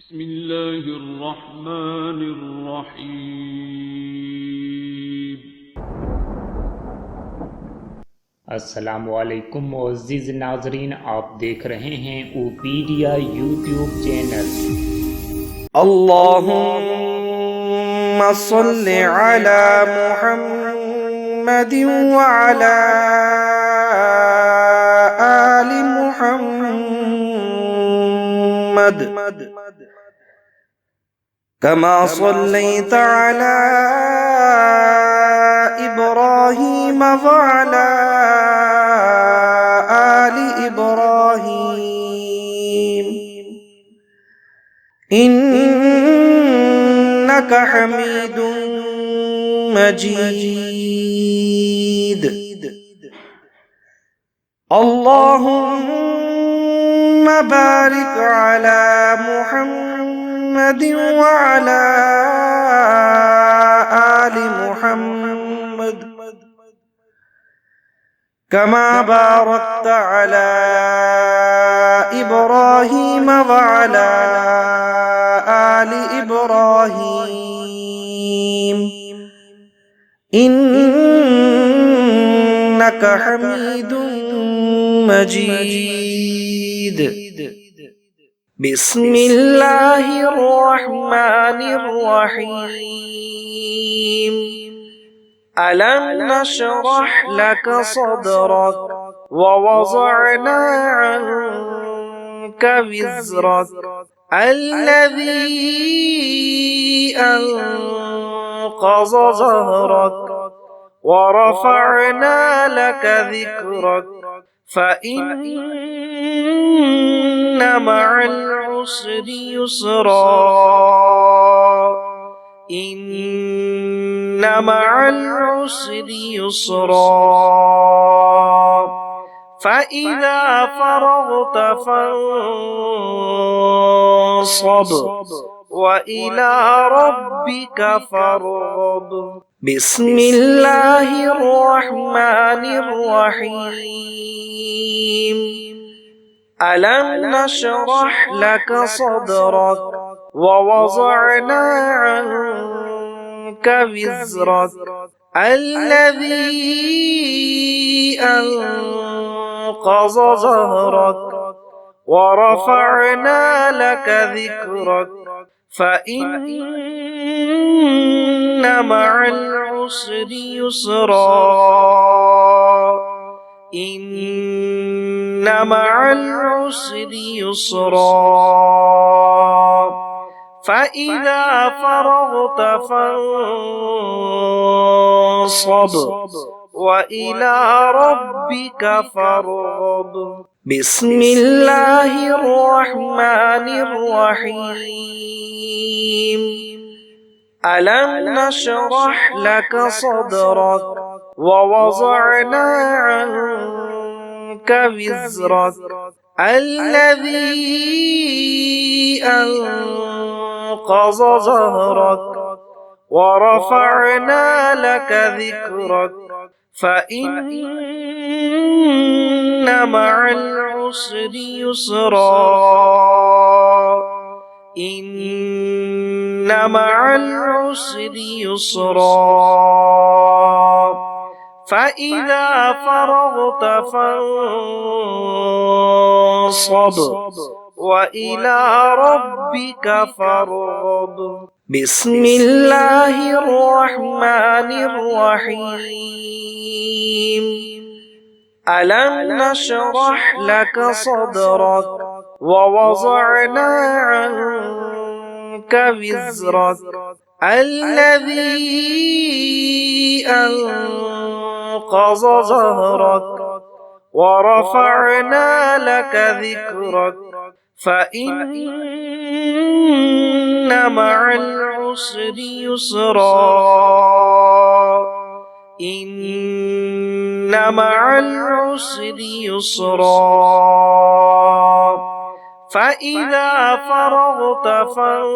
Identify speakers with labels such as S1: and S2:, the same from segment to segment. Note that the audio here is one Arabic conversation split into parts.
S1: بسم الله الرحمن الرحیم۔
S2: अस्सलामुअलैकुम मुअज़्ज़िज़ नाज़रीन, आप देख रहे हैं ओपीडिया यूट्यूब चैनल।
S3: अल्लाहुम्मा सल्लि अला मुहम्मद व अला आलि मुहम्मद कमा सल्लैता अला इब्राहीम व अला आलि इब्राहीम इन्नका हमीदुम मजीद। अल्लाहुम्मा बारिक अला मुहम्मद व अला आलि मुहम्मद कमा बारकत अला इब्राहीम व अला आलि इब्राहीम इन्नका हमीदुम मजीद। बिस्मिल्लाहिर रहमानिर रहीम। अलम नशरह लक सदरक व वज़अना अन्का विज़रक الذي أنقض ظهرك ورفعنا لك ذكرك فإن مع العسر يسرا إن مع العسر يسرا فإذا فرغت فانصب وإلى ربك فارغب بسم الله الرحمن الرحيم ألم نشرح لك صدرك ووضعنا عنك وزرك الذي أنقض ظهرك ورفعنا لك ذكرك فإن مع العسر يسرا إن مع العسر يسرا فإذا فرغت فانصب وإلى ربك فارغب بسم الله الرحمن الرحيم ألم نشرح لك صدرك ووضعنا عنك وزرك الذي أنقض ظهرك ورفعنا لك ذكرك فإن مع العسر يسرا إن مع العسر يسرا فإذا فرغت فانصب وإلى ربك فارغب بسم الله الرحمن الرحيم ألم نشرح لك صدرك ووضعنا عنك وزرك الذي أنقض ظهرك ورفعنا لك ذكرك فإن مع العسر يسرا إن مع العسر يسرا فإذا فرغت فانصب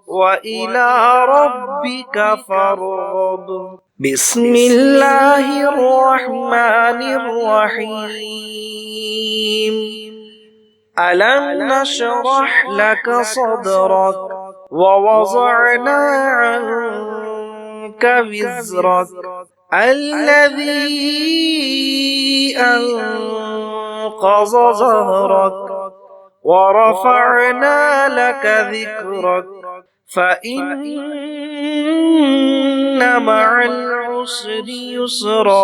S3: وإلى ربك فارغب بسم الله الرحمن الرحيم ألم نشرح لك صدرك ووضعنا عنك وزرك الذي أنقض ظهرك ورفعنا لك ذكرك فإن مع العسر يسرا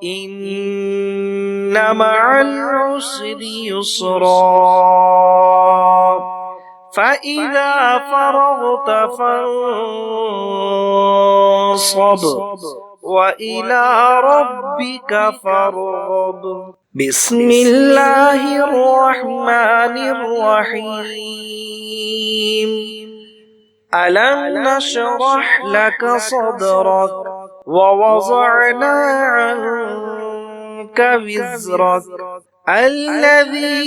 S3: إن مع العسر يسرا فإذا فرغت فانصب وإلى ربك فارغب بسم الله الرحمن الرحيم ألم نشرح لك صدرك ووضعنا عنك وزرك الذي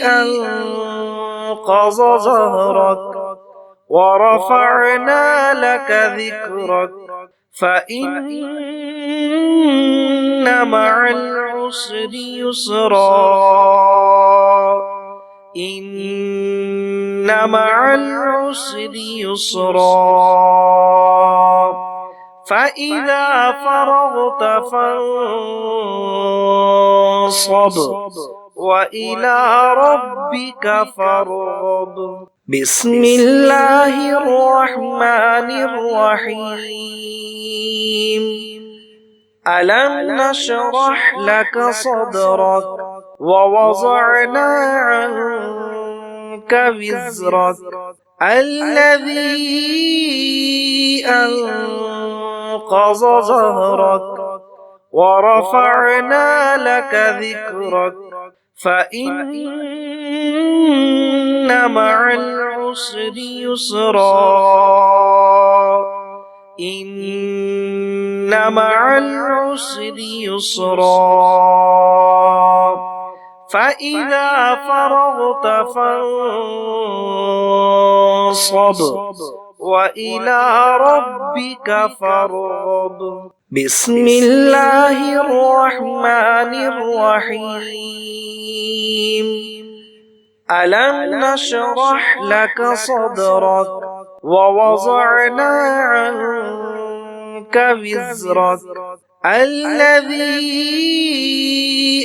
S3: أنقض ظهرك ورفعنا لك ذكرك فإن مع العسر يسرا إن مع العسر يسرا فإذا فرغت فانصب وإلى ربك فارغب بسم الله الرحمن الرحيم ألم نشرح لك صدرك ووضعنا عنك وزرك الذي أنقض ظهرك ورفعنا لك ذكرك فإن مع العسر يسرا إن مع العسر يسرا فإذا فرغت فانصب وإلى ربك فارغب بسم الله الرحمن الرحيم ألم نشرح لك صدرك ووضعنا عنك وزرك الذي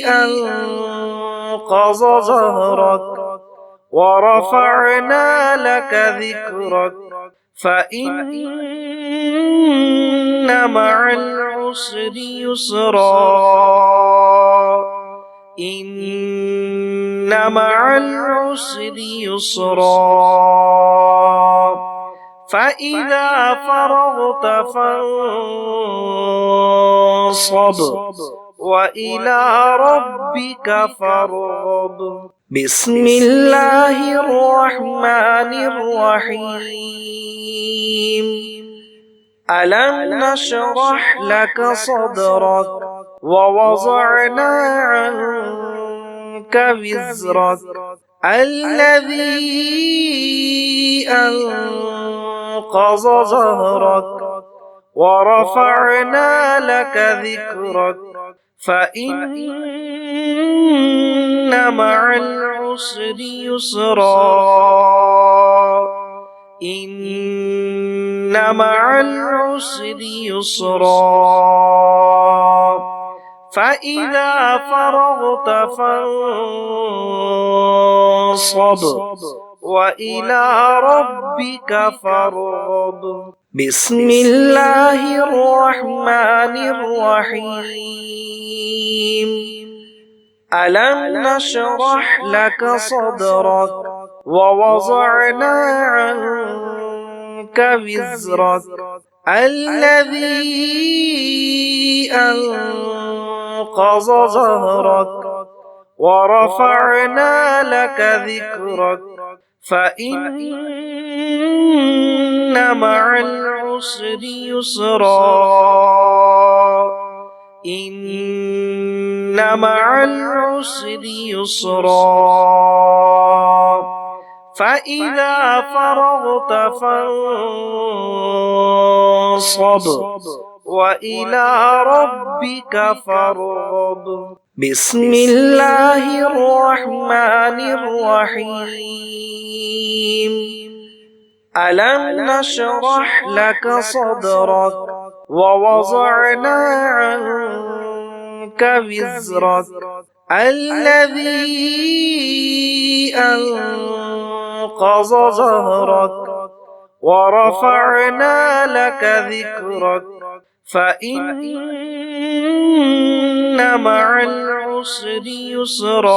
S3: أنقض ظهرك ورفعنا لك ذكرك فإن مع العسر يسرا إن مع العسر يسرا فإذا فرغت فانصب وإلى ربك فارغب بسم الله الرحمن الرحيم ألم نشرح لك صدرك ووضعنا عنك وزرك الذي أنقض ظهرك ورفعنا لك ذكرك فإن مع العسر يسرا إن مع العسر يسرا فإذا فرغت فانصب وإلى ربك فارغب بسم الله الرحمن الرحيم ألم نشرح لك صدرك ووضعنا عنك وزرك الذي أنقض ظهرك ورفعنا لك ذكرك فإن مع العسر يسرا إن مع العسر يسرا فإذا فرغت فانصب وإلى ربك فارغب بسم الله الرحمن الرحيم ألم نشرح لك صدرك ووضعنا عنك وزرك الذي أنقض ظهرك ورفعنا لك ذكرك فإن مع العسر يسرا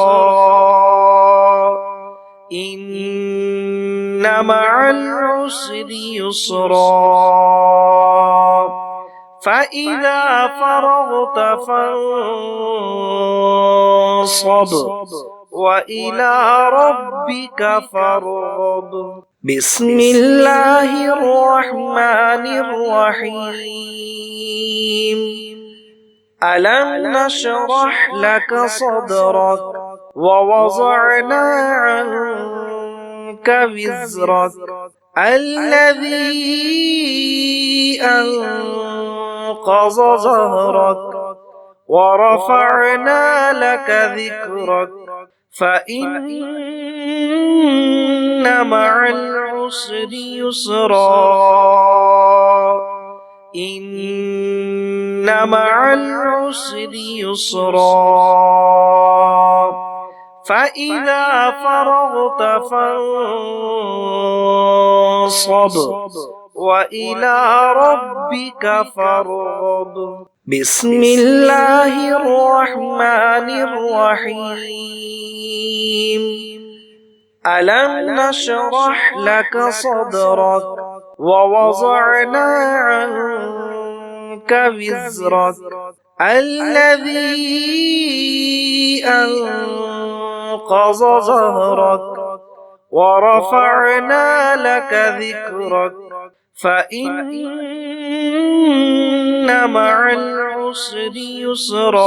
S3: إن مع العسر يسرا فإذا فرغت فانصب وإلى ربك فارغب بسم الله الرحمن الرحيم ألم نشرح لك صدرك ووضعنا عنك وزرك الذي أنقض ظهرك ورفعنا لك ذكرك فإن مع العسر يسرا إن مع العسر يسرا فإذا فرغت فانصب وإلى ربك فارغب بسم الله الرحمن الرحيم ألم نشرح لك صدرك ووضعنا عنك وزرك الذي أنقض ظهرك ورفعنا لك ذكرك فإن مع العسر يسرا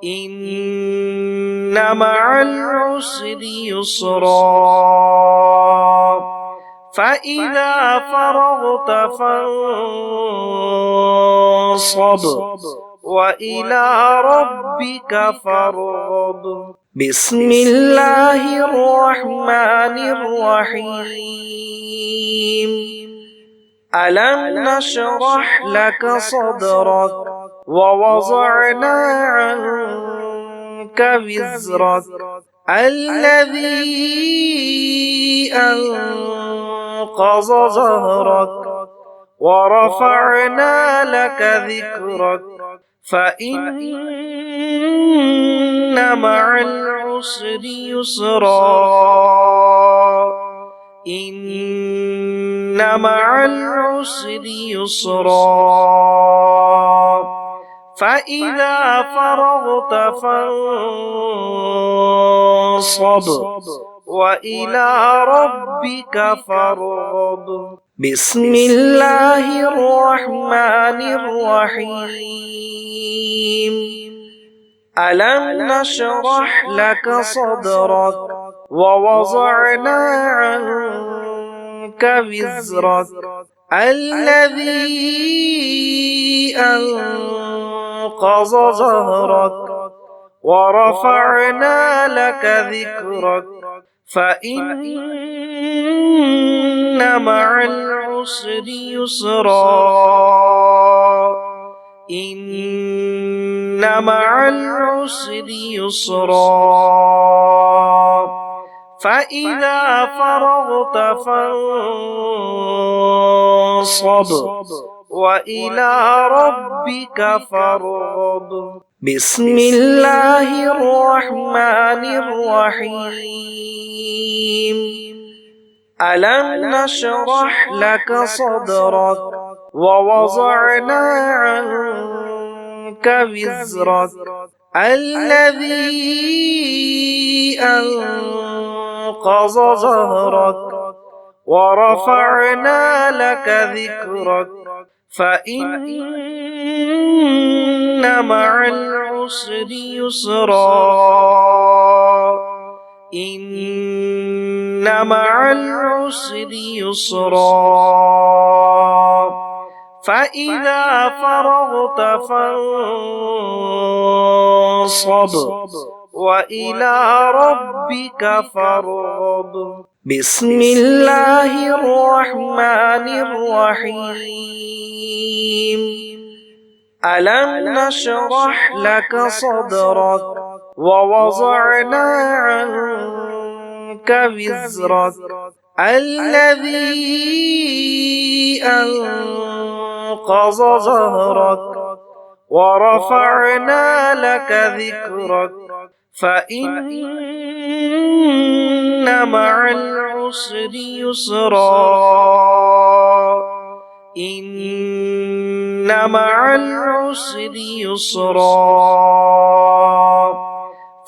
S3: إن مع العسر يسرا فإذا فرغت فانصب وإلى ربك فارغب بسم الله الرحمن الرحيم ألم نشرح لك صدرك ووضعنا عنك وزرك الذي أنقض ظهرك ورفعنا لك ذكرك فإن مع العسر يسرا إن مع العسر يسرا فإذا فرغت فانصب وإلى ربك فارغب بسم الله الرحمن الرحيم ألم نشرح لك صدرك ووضعنا عنك وزرك الذي أنقض ظهرك ورفعنا لك ذكرك فإن مع العسر يسرا إن مع العسر يسرا فإذا فرغت فانصب وإلى ربك فارغب بسم الله الرحمن الرحيم ألم نشرح لك صدرك ووضعنا عنك وزرك الذي أنقض ظهرك ورفعنا لك ذكرك فإن مع العسر يسرا إن مع العسر يسرا فإذا فرغت فانصب وإلى ربك فارغب بسم الله الرحمن الرحيم ألم نشرح لك صدرك ووضعنا عنك وزرك الذي أنقض ظهرك ورفعنا لك ذكرك فإن مع العسر يسرا إن مع العسر يسرا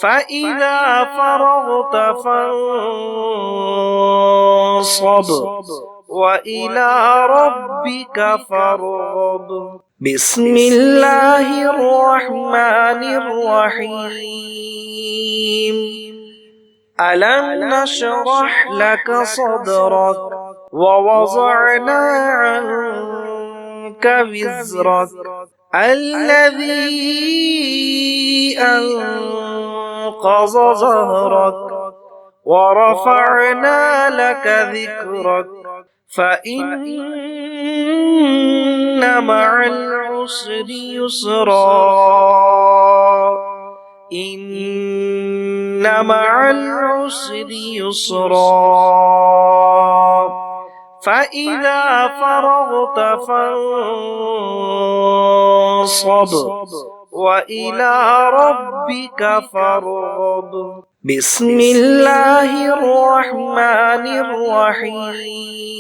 S3: فإذا فرغت فانصب وإلى ربك فارغب بسم الله الرحمن الرحيم ألم نشرح لك صدرك ووضعنا عنك وزرك الذي أنقض ظهرك ورفعنا لك ذكرك فإن مع العسر يسرا إن مع العسر يسرا فإذا فرغت فانصب وإلى ربك فارغب بسم الله الرحمن الرحيم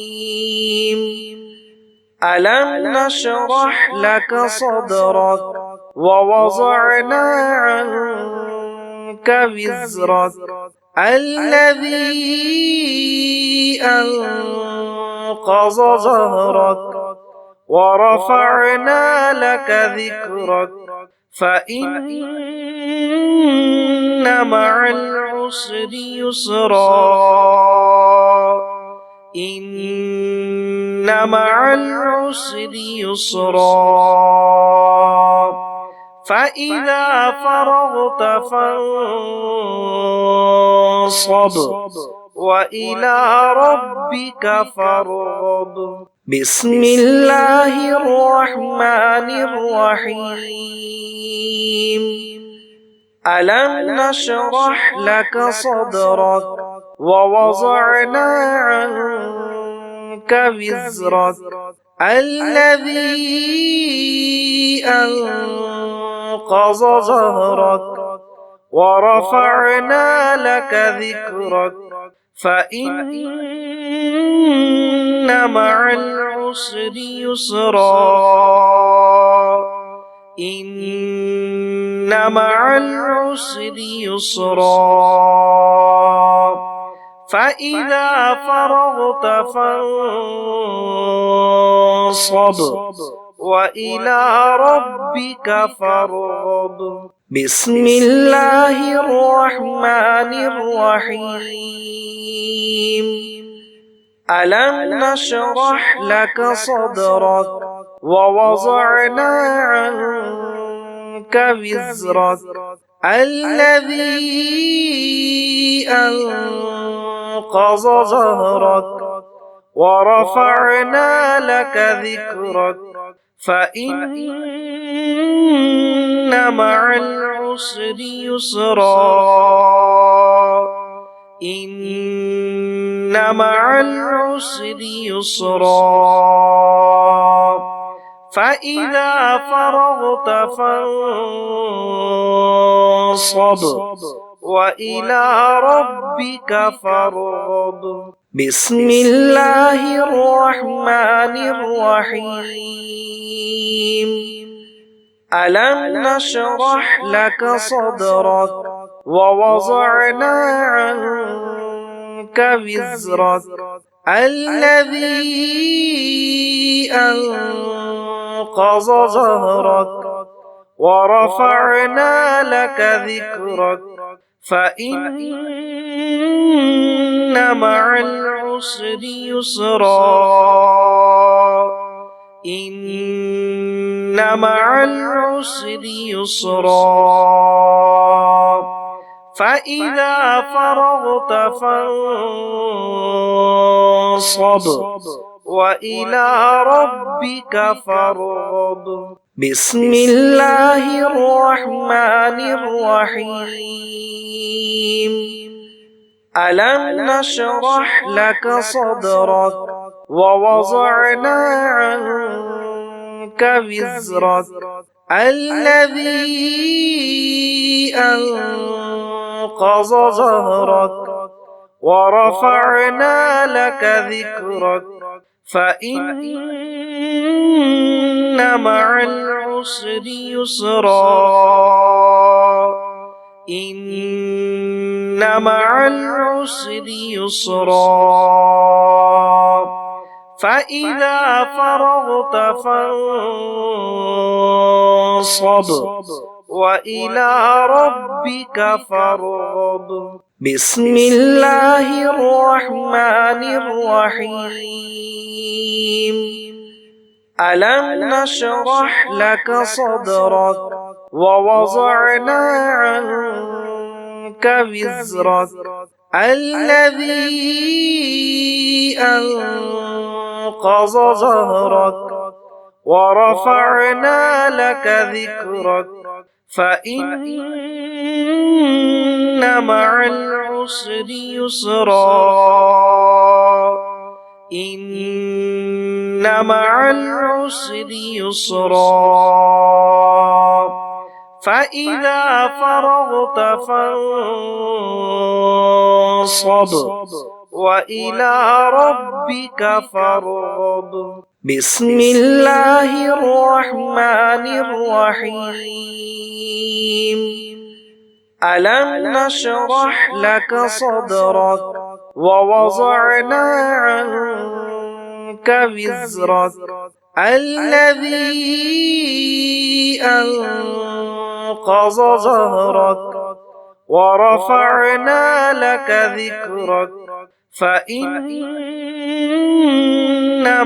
S3: ألم نشرح لك صدرك ووضعنا عنك وزرك الذي أنقض ظهرك ورفعنا لك ذكرك فإن مع العسر يسرا إن مع العسر يسرا فإذا فرغت فانصب وإلى ربك فارغب بسم الله الرحمن الرحيم ألم نشرح لك صدرك ووضعنا عنك وزرك الذي أنقض ظهرك ورفعنا لك ذكرك فإن مع العسر يسرا إن مع العسر يسرا فإذا فرغت فانصب وإلى ربك فارغب بسم الله الرحمن الرحيم ألم نشرح لك صدرك ووضعنا عنك وزرك الذي أنقض ظهرك ورفعنا لك ذكرك فإن مع العسر يسرا إن مع العسر يسرا فإذا فرغت فانصب وإلى ربك فارغب بسم الله الرحمن الرحيم ألم نشرح لك صدرك ووضعنا عنك وزرك الذي أنقض ظهرك ورفعنا لك ذكرك فإن مع العسر يسرا إن مع العسر يسرا فإذا فرغت فانصب وإلى ربك فارغب بسم الله الرحمن الرحيم ألم نشرح لك صدرك ووضعنا عنك وزرك الذي أنقض ظهرك ورفعنا لك ذكرك فإن مع العسر يسرا إن مع العسر يسرا فإذا فرغت فانصب وإلى ربك فارغب بسم الله الرحمن الرحيم ألم نشرح لك صدرك ووضعنا عنك وزرك الذي أنقض ظهرك ورفعنا لك ذكرك فإن مع العسر يسرا إن مع العسر يسرا فإذا فرغت فانصب وإلى ربك فارغب بسم الله الرحمن الرحيم ألم نشرح لك صدرك ووضعنا عنك وزرك الذي أنقض ظهرك ورفعنا لك ذكرك فإن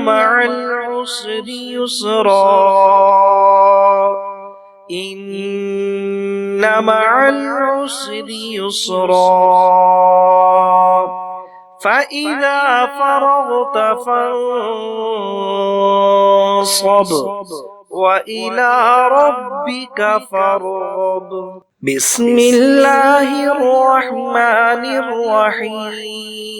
S3: مع العسر يسرا إن مع العسر يسرا فإذا فرغت فانصب وإلى ربك فارغب بسم الله الرحمن الرحيم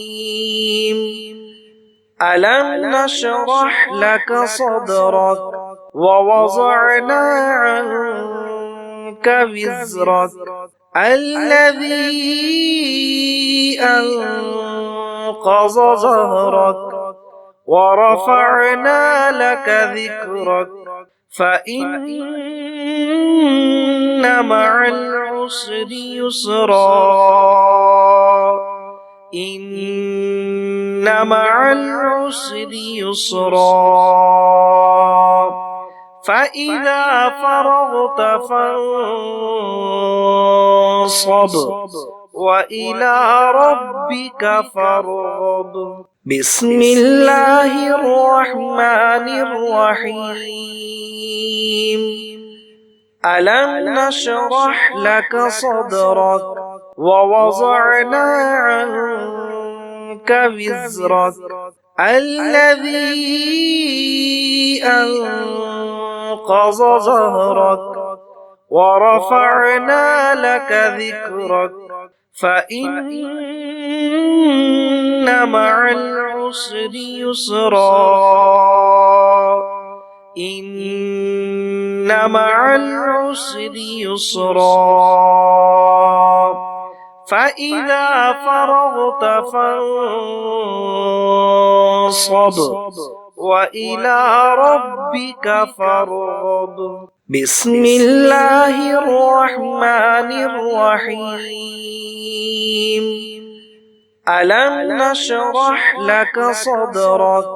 S3: ألم نشرح لك صدرك ووضعنا عنك وزرك الذي أنقض ظهرك ورفعنا لك ذكرك فإن مع العسر يسرا إن مع العسر يسرا فإذا فرغت فانصب وإلى ربك فارغب بسم الله الرحمن الرحيم ألم نشرح لك صدرك ووضعنا عنك وزرك الذي أنقض ظهرك ورفعنا لك ذكرك فإن مع العسر يسرا إن مع العسر يسرا فإذا فرغت فانصب وإلى ربك فارغب بسم الله الرحمن الرحيم ألم نشرح لك صدرك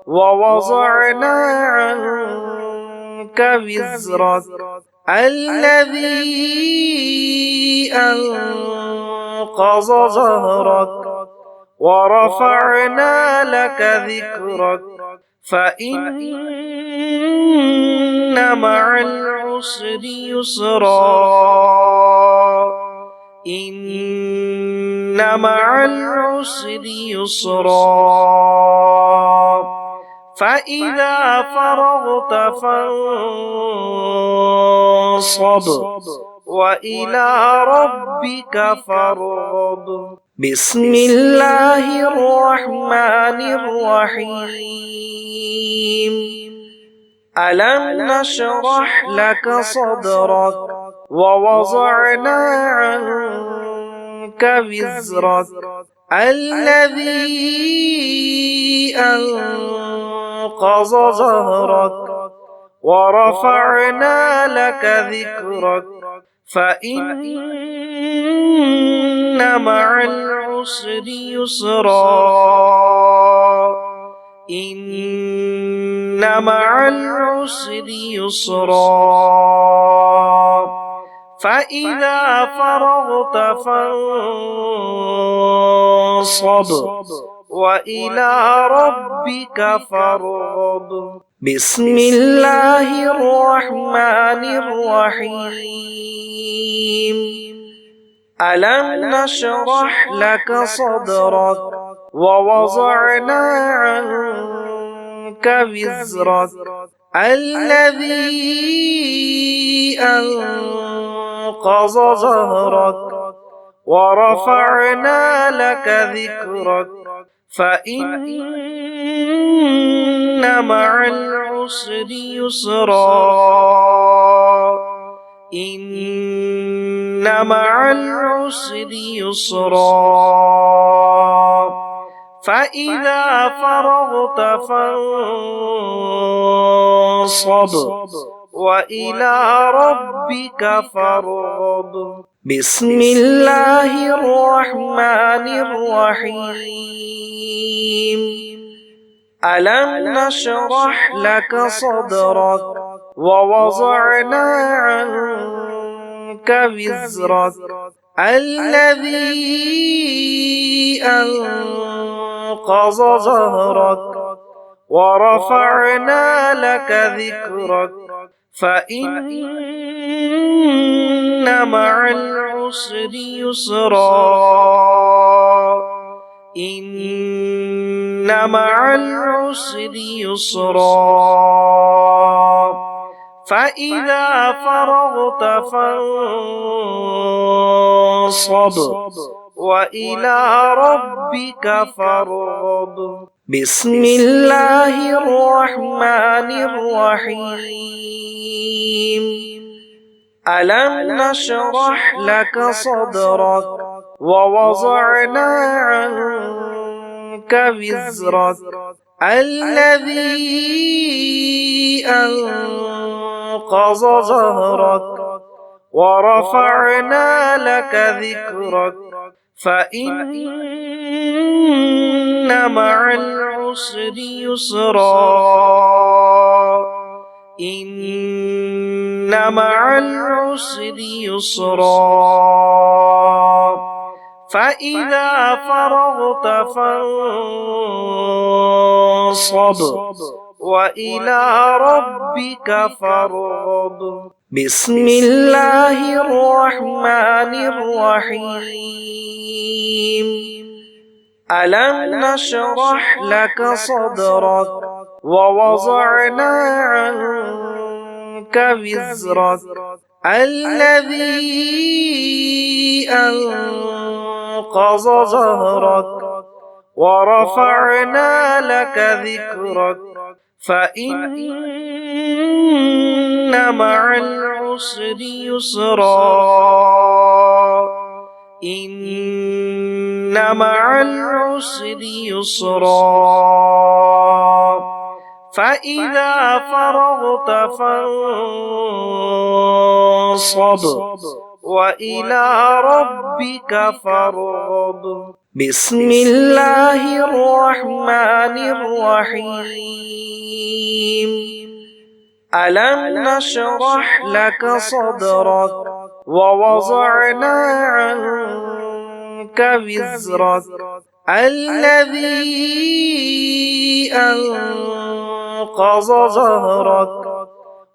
S3: ووضعنا عنك وزرك الذي أنقض ظهرك ورفعنا لك ذكرك فإن مع العسر يسرا إن مع العسر يسرا فإذا فرغت فانصب وإلى ربك فارغب بسم الله الرحمن الرحيم ألم نشرح لك صدرك ووضعنا عنك وزرك الذي أنقض ظهرك ورفعنا لك ذكرك فإن مع العسر يسرا إن مع العسر يسرا فإذا فرغت فانصب وإلى ربك فارغب بسم الله الرحمن الرحيم ألم نشرح لك صدرك ووضعنا عنك وزرك الذي أنقض ظهرك ورفعنا لك ذكرك فإن مع العسر يسرا إن مع العسر يسرا فإذا فرغت فانصب وإلى ربك فارغب بسم الله الرحمن الرحيم ألم نشرح لك صدرك ووضعنا عنك وزرك الذي أنقض ظهرك ورفعنا لك ذكرك فإن مع العسر يسرا إن مع العسر يسرا فإذا فرغت فانصب وإلى ربك فارغب بسم الله الرحمن الرحيم ألم نشرح لك صدرك ووضعنا عنك وزرك الذي أنقض ظهرك ورفعنا لك ذكرك فإن مع العسر يسرا إن مع العسر يسرا فإذا فرغت فانصب وإلى ربك فارغب بسم الله الرحمن الرحيم ألم نشرح لك صدرك ووضعنا عنك وزرك الذي أنقض ظهرك ورفعنا لك ذكرك فإن مع العسر يسرا إن مع العسر يسرا فإذا فرغت فانصب وإلى ربك فارغب بسم الله الرحمن الرحيم ألم نشرح لك صدرك ووضعنا عنك وزرك الذي أنقض أنقض ظهرك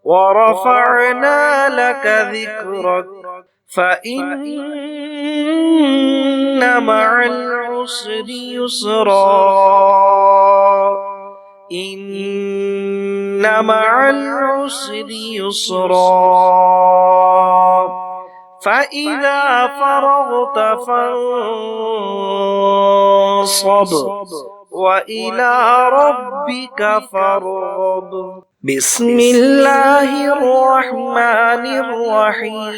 S3: ورفعنا لك ذكرك فإن مع العسر يسرا إن مع العسر يسرا فإذا فرغت فانصب وإلى ربك فارغب بسم الله الرحمن الرحيم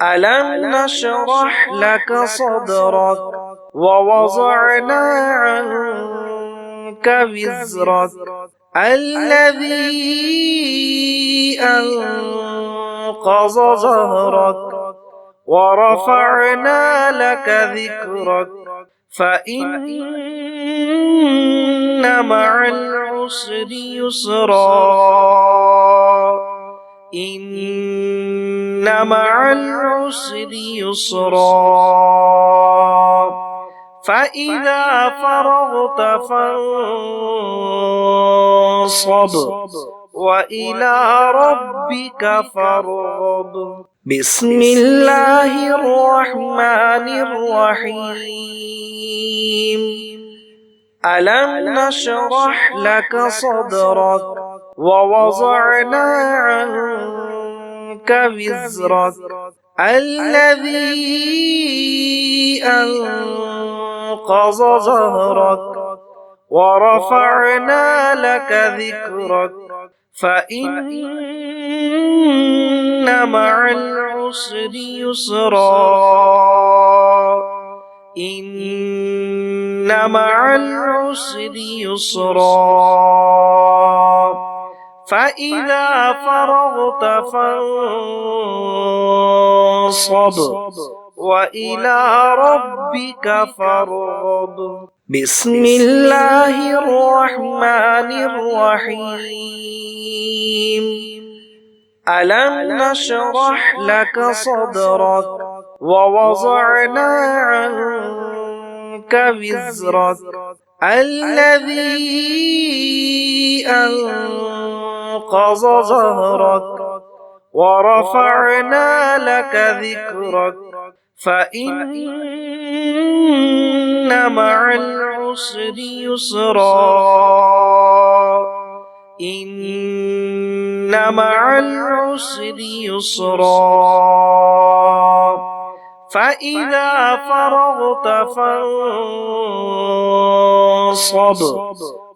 S3: ألم نشرح لك صدرك ووضعنا عنك وزرك الذي أنقض ظهرك ورفعنا لك ذكرك فإن مع العسر يسرا إن مع العسر يسرا فإذا فرغت فانصب وإلى ربك فارغب بسم الله الرحمن الرحيم ألم نشرح لك صدرك ووضعنا عنك وزرك الذي أنقض ظهرك ورفعنا لك ذكرك فإن مع العسر يسرا إن مع العسر يسرا فإذا فرغت فانصب وإلى ربك فارغب بسم الله الرحمن الرحيم ألم نشرح لك صدرك ووضعنا عنك وزرك الذي أنقض ظهرك ورفعنا لك ذكرك فإن مع العسر يسرا إن مع العسر يسرا فإذا فرغت فانصب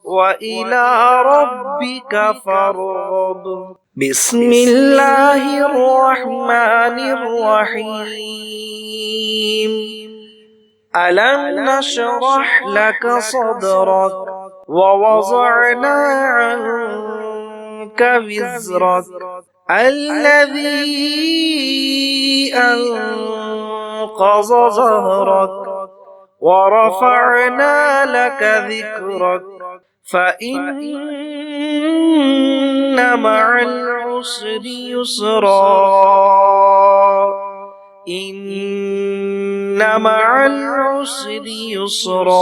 S3: وإلى ربك فارغب بسم الله الرحمن الرحيم ألم نشرح لك صدرك ووضعنا عنك وزرك الذي أنقض ظهرك ورفعنا لك ذكرك فإن مع العسر يسرا إن مع العسر يسرا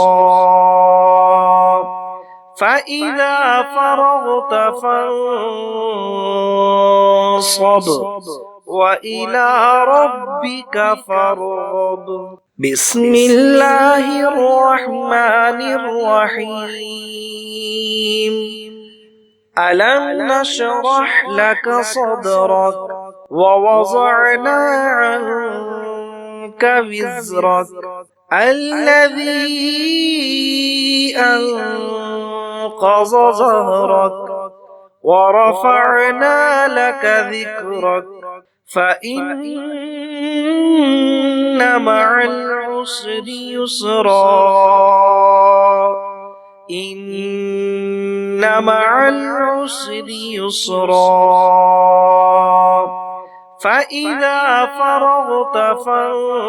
S3: فإذا فرغت فانصب وإلى ربك فارغب بسم الله الرحمن الرحيم ألم نشرح لك صدرك ووضعنا عنك وزرك الذي أنقض ظهرك ورفعنا لك ذكرك فإن مع العسر يسرا إن مع العسر يسرا فإذا فرغت فانصب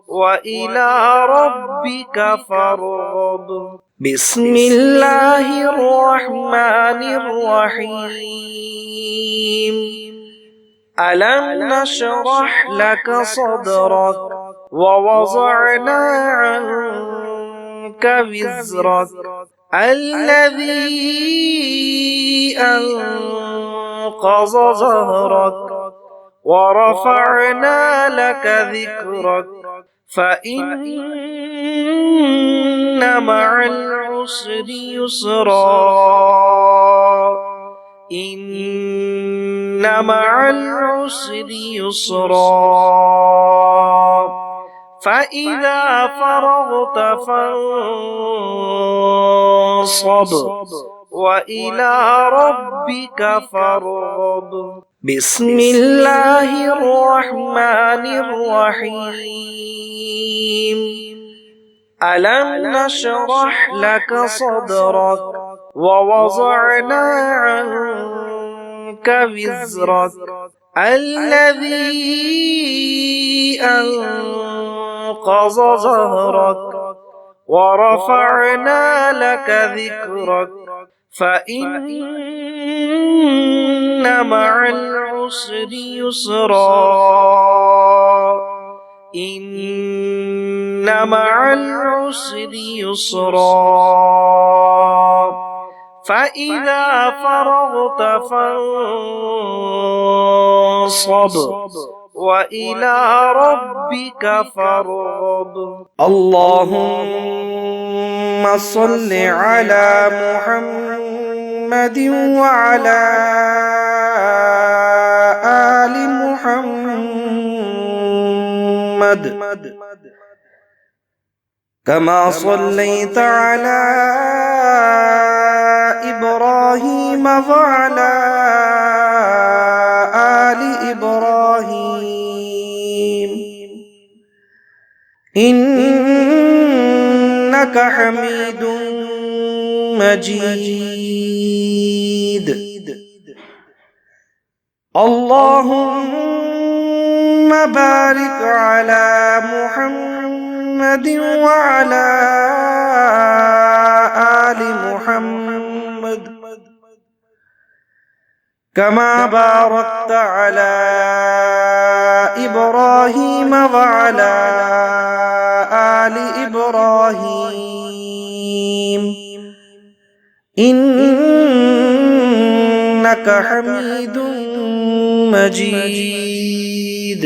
S3: وإلى ربك فارغب بسم الله الرحمن الرحيم ألم نشرح لك صدرك ووضعنا عنك عنك وزرك الذي أنقض ظهرك ورفعنا لك ذكرك فإن مع العسر يسرا إن مع العسر يسرا فإذا فرغت فانصب وإلى ربك فارغب بسم الله الرحمن الرحيم ألم نشرح لك صدرك ووضعنا عنك وزرك الذي أنقض ظهرك ورفعنا لك ذكرك فإن مع العسر يسرا إن مع العسر يسرا فإذا فرغت فانصب وإلى ربك فارغب اللهم صل على محمد وعلى آل محمد كما صليت على إبراهيم وعلى آل إبراهيم إنك حميد مجيد اللهم بارك على محمد وعلى آل محمد كما باركت على إبراهيم وعلى آل إبراهيم إنك حميد مجيد